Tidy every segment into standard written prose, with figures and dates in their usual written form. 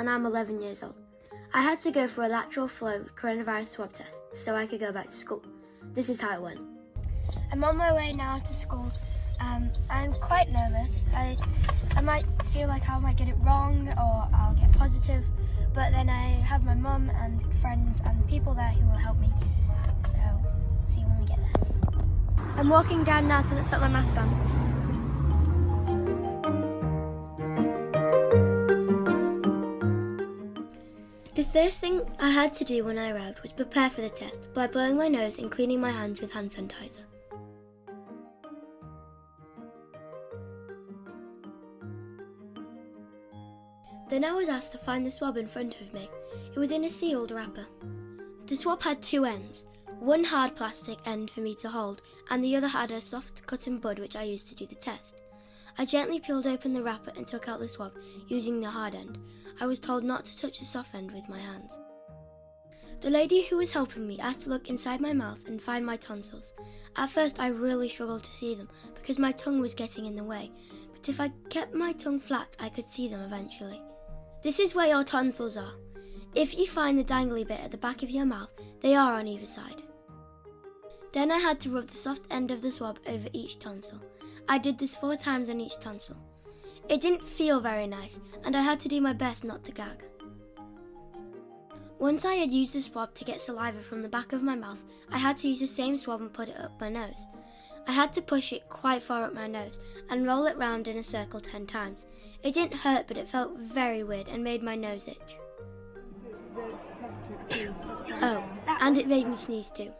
and I'm 11 years old. I had to go for a lateral flow coronavirus swab test so I could go back to school. This is how it went. I'm on my way now to school. I'm quite nervous. I might feel like I might get it wrong or I'll get positive, but then I have my mum and friends and the people there who will help me. So, see you when we get there. I'm walking down now, so let's put my mask on. The first thing I had to do when I arrived was prepare for the test by blowing my nose and cleaning my hands with hand sanitizer. Then I was asked to find the swab in front of me. It was in a sealed wrapper. The swab had two ends, one hard plastic end for me to hold and the other had a soft cotton bud which I used to do the test. I gently peeled open the wrapper and took out the swab using the hard end. I was told not to touch the soft end with my hands. The lady who was helping me asked to look inside my mouth and find my tonsils. At first I really struggled to see them because my tongue was getting in the way, but if I kept my tongue flat I could see them eventually. This is where your tonsils are. If you find the dangly bit at the back of your mouth, they are on either side. Then I had to rub the soft end of the swab over each tonsil. I did this 4 times on each tonsil. It didn't feel very nice, and I had to do my best not to gag. Once I had used the swab to get saliva from the back of my mouth, I had to use the same swab and put it up my nose. I had to push it quite far up my nose and roll it round in a circle 10 times. It didn't hurt, but it felt very weird and made my nose itch. Oh, and it made me sneeze too.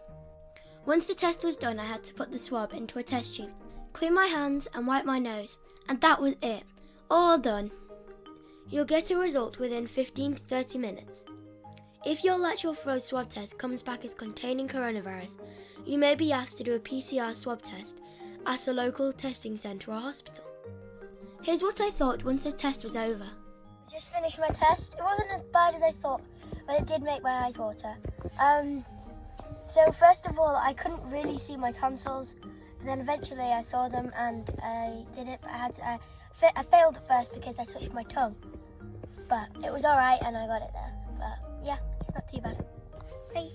Once the test was done, I had to put the swab into a test tube, clean my hands and wipe my nose, and that was it. All done. You'll get a result within 15 to 30 minutes. If your lateral flow swab test comes back as containing coronavirus, you may be asked to do a PCR swab test at a local testing centre or hospital. Here's what I thought once the test was over. I just finished my test. It wasn't as bad as I thought, but it did make my eyes water. So first of all, I couldn't really see my tonsils, and then eventually I saw them and I did it, but I failed at first because I touched my tongue. But it was alright and I got it there. But yeah, it's not too bad. Bye.